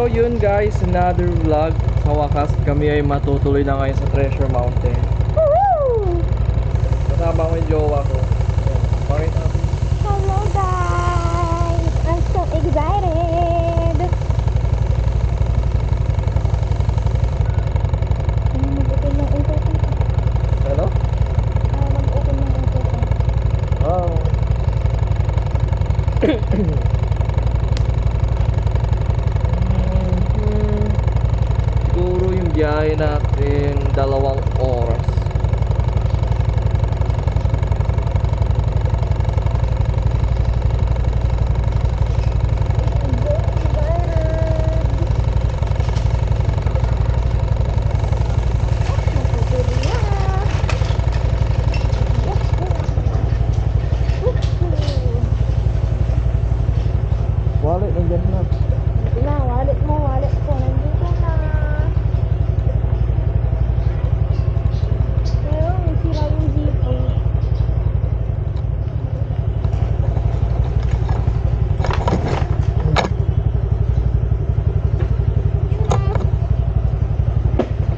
So yun guys, another vlog. Sa wakas kami ay matutuloy na ngayon sa Treasure Mountain. Woohoo! Kasama ko yung jowa ko. Ayan, pakita natin. Hello guys! I'm so excited! Mag-open ng internet. Ano? Mag-open ng internet. Oh. Siguro yung biyahe natin 2 oras. Wallet nandiyan na. Ito na, wallet mo, wallet ko. Nandito na. Pero, may sira yung zipper.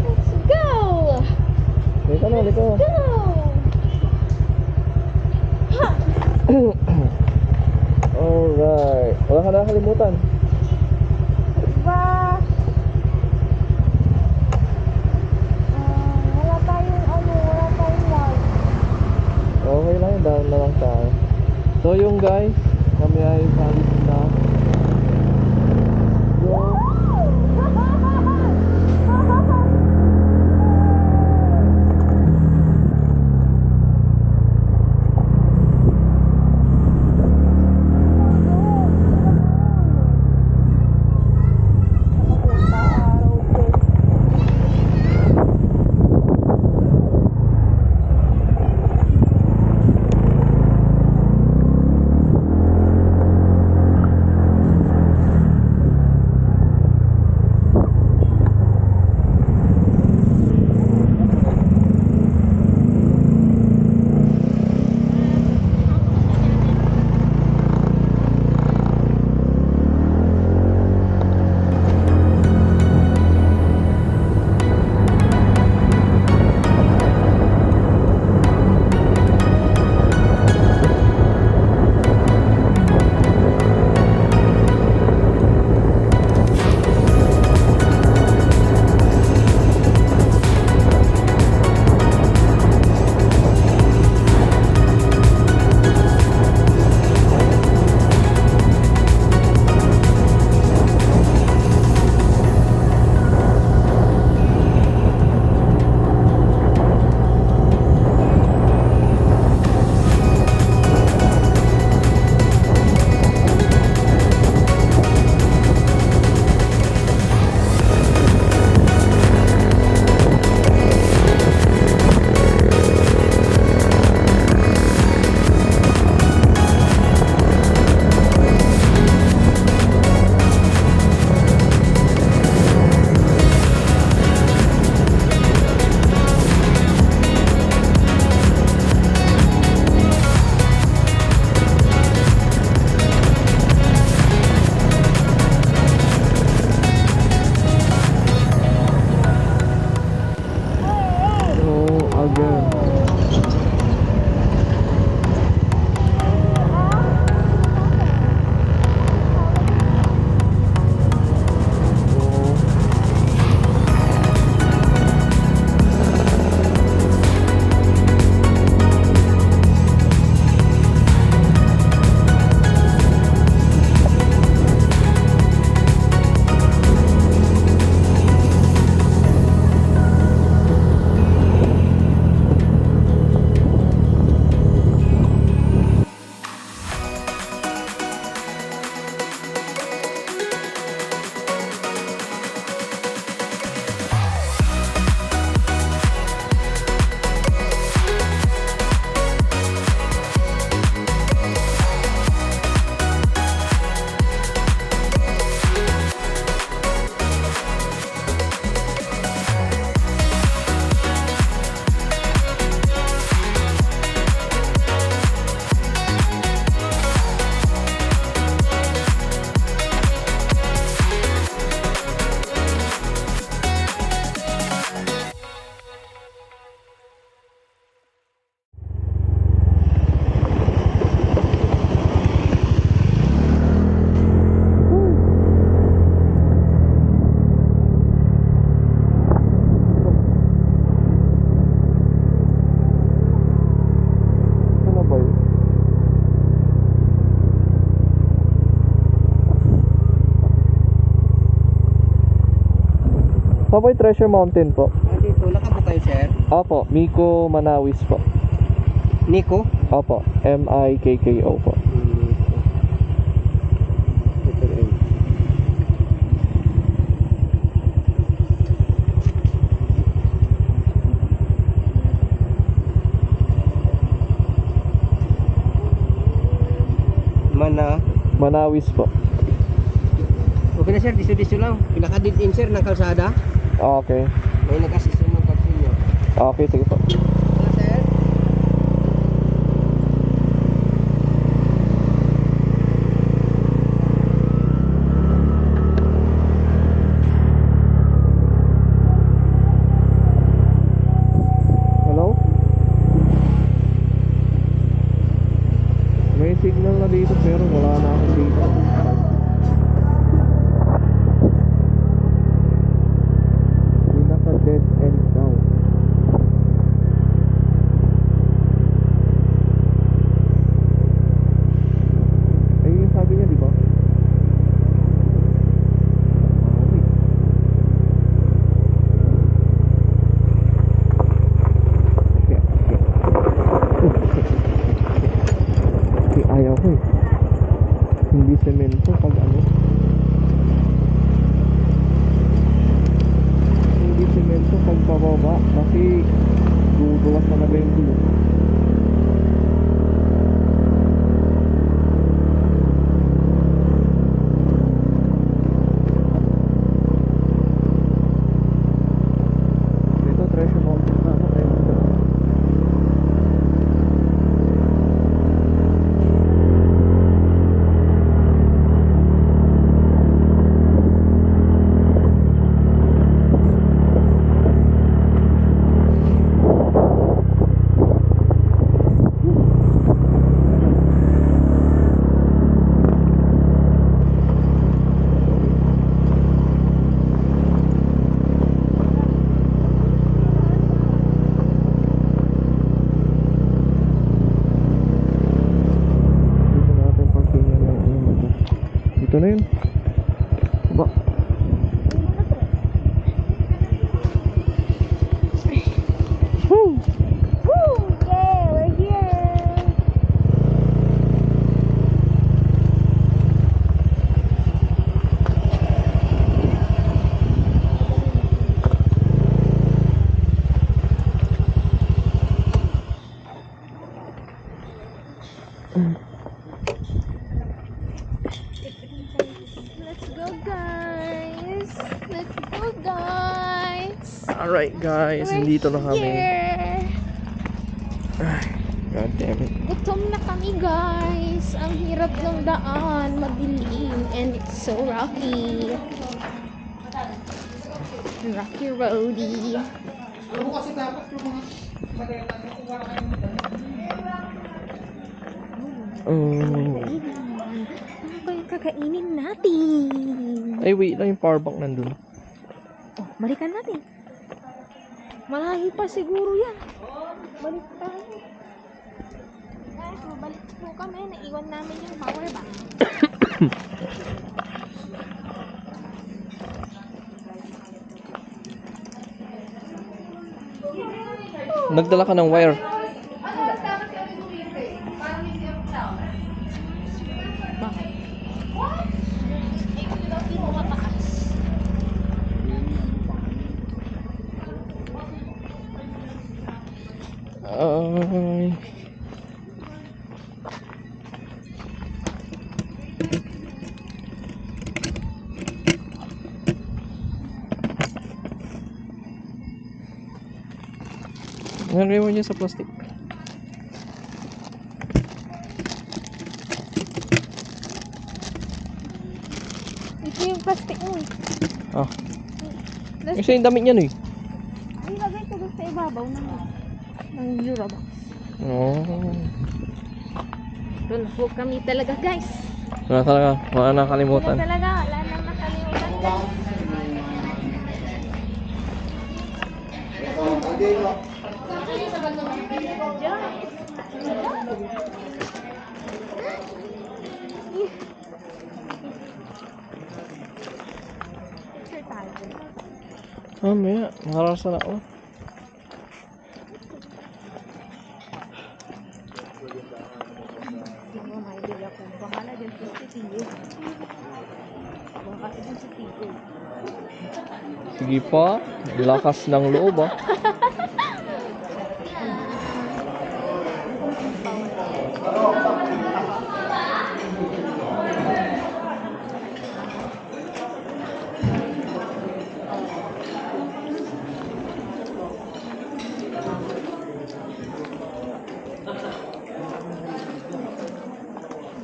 Let's go! Dito na, dito. Go! Ha! Alright. Wala ka nakakalimutan. Diba? Wala tayong wallet. Okay lang yun, down na lang tayo. So yung guys, kami ay palis na. So, Savoy Treasure Mountain po. Dito, nakabook kayo, sir? Opo, Miko Manawis po. Nico? Opo, Mikko po. Ito rin. Manawis po. Okay na, sir, diso-diso lang. Pinaka-dead end, sir, ng kalsada. Okay. May nag-assist ng pag-sinyo. Okay, sige po. Wala, sir. Hello? May signal na dito pero wala na akong dito. Pinaka-dead end daw. Ay, yung sabi niya, di ba? Okay, ayaw ko eh. Hindi semento pag ano. Hindi semento pag pababa kasi dudulas talaga yung gulo. Ito, Treasure Mountain na ako. Ayun. Dito natin pagtingin ng ano mo to. Dito na yun. Ba? Woo! Woo! Yay! We're here! Let's go, guys! Let's go, guys! Alright guys, We're dito na kami. here! Ay, God damn it. Gutom na kami, guys. Ang hirap ng daan, madilim, and it's so rocky. Rocky roady. Oh. Ano ba yung kakainin natin? Ay, wait lang yung power bank nandun. Oh, balikan natin. Malayo pa siguro yan. Balik tayo. Guys, mabalik po kami. Naiwan namin yung power bank. Nagdala ka ng wire. Bakit? Ito daw pinumataas. Ay. Nalagay mo niya sa plastic. Ito yung plastic mo. Ah. Let's Kasi yung damit niya eh. ilagay ko doon sa ibabaw ng Eurobox. Oh. Ito na po kami talaga, guys. Wala talaga. Wala na Wala kalimutan. talaga. Wala nang nakalimutan, guys. Picture tayo. Mamaya, marasa na ako. Hindi mo maibig ako. Bahala dyan sa tiyo. Bahala dyan sa tiyo. Sige pa, lakas ng loob ah.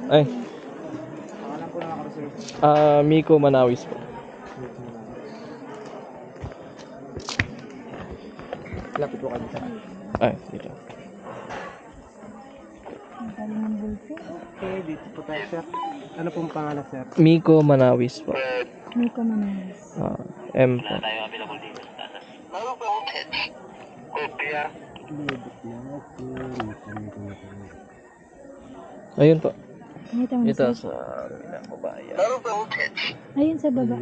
Ay. Miko Manawis po. Lapit po kami, sir. Ay, dito. Okay, dito po tayo, sir. Ano pong pangalan, sir? Miko Manawis po. Miko Manawis. M po. Ayun po. Nakita mo Ito sir? sa Pinakabaya. Ayun sa baba.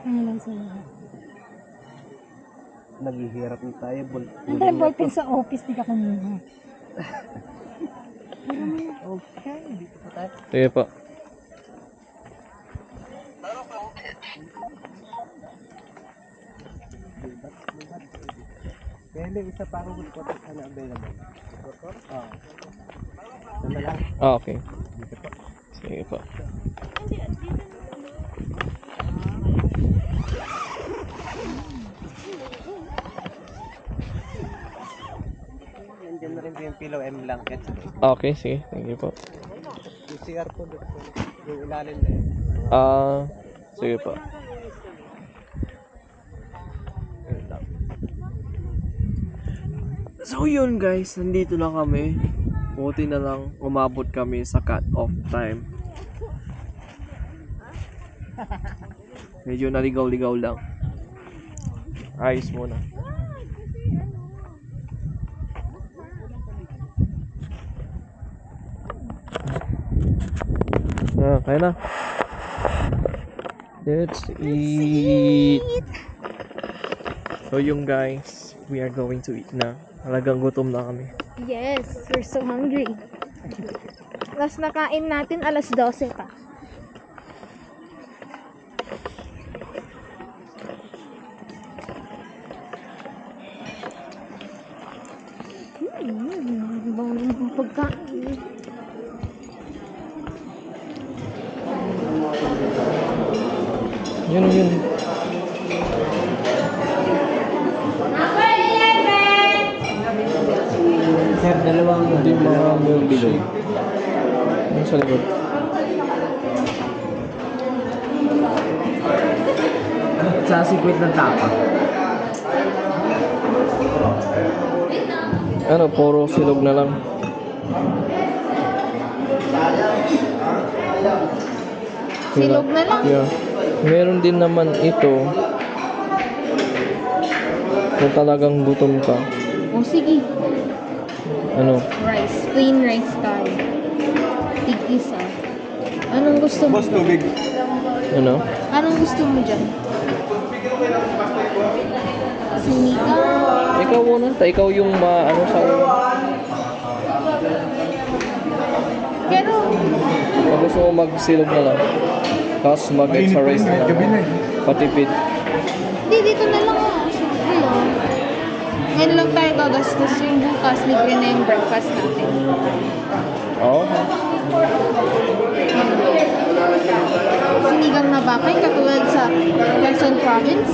Pangalan sa baba. Naghihirap na tayo. Nandang ballpen sa office ni kanina. Okay, dito po tayo. Sige po. Kaya hindi, isa pa akong good photos na available. Oo. Ito na lang. Okay. Dito po. Sige po. Nandiyan na rin po yung pillow and blankets. Okay, sige. Thank you po. Yung CR po doon. Yung ilalim na yun. Sige po. So yun guys, nandito na kami. Buti na lang umabot kami sa cut-off time. Medyo naligaw-ligaw lang. Ayos muna. Kaya na. Let's eat. So yung guys, we are going to eat na. Talagang gutom na kami. Yes, we're so hungry. Last nakain natin alas 12 pa. Bang pagkain. Yun. Sir, dalawang Hindi mga milkshake. Yung sa likod. sa sikwit ng tapa. Ano, puro silog na lang. Silog na lang. Yeah. Meron din naman ito. Kung talagang gutom ka. O sige, Ano? rice. Plain rice tayo. Tig-isa. Anong gusto mo? Tubig. Ano? Anong gusto mo dyan? Sinigang. Ikaw muna. Ikaw yung ano sa... Pero, Kung gusto mo magsilog na lang. Tapos mag-extra rice na lang. Patipid. di dito na lang ako. Siyempre lang. Ngayon lang tayo gagastos yung bukas. Libre na yung breakfast natin. Oo. Sinigang na bakay katulad sa Quezon Province.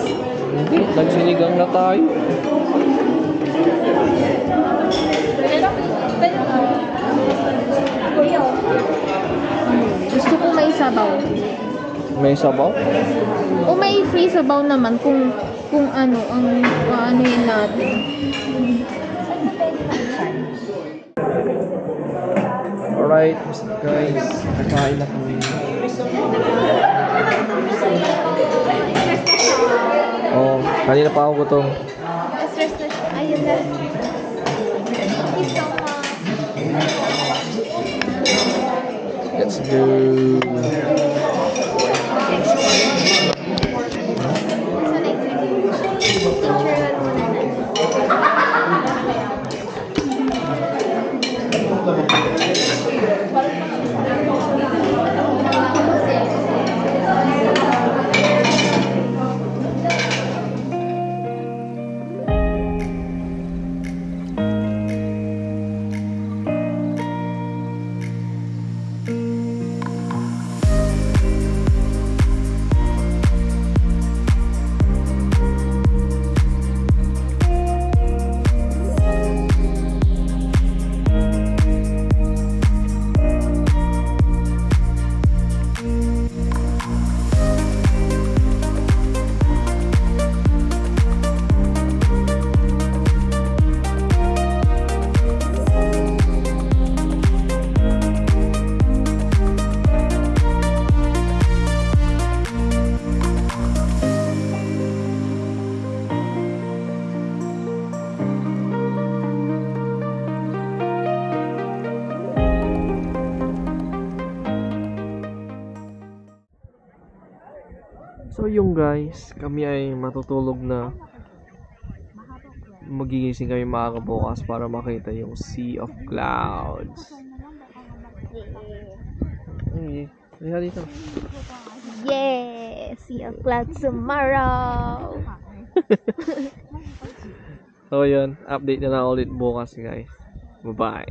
Hindi. Nagsinigang na tayo. Gusto ko may sabaw. May sabaw. O may free sabaw naman kung ano ang ano yun natin. Alright, guys. Nakain na kami. Oh, kanina pa ako gutom. Stress na siya. Ayun na. Thank you so much. Let's go. Sa next video. So yung guys, kami ay matutulog na. Magigising kami maaga bukas para makita yung Sea of Clouds. Ay, halika dito. Yes! See a cloud tomorrow! So yun, update na lang ulit bukas guys. Bye-bye.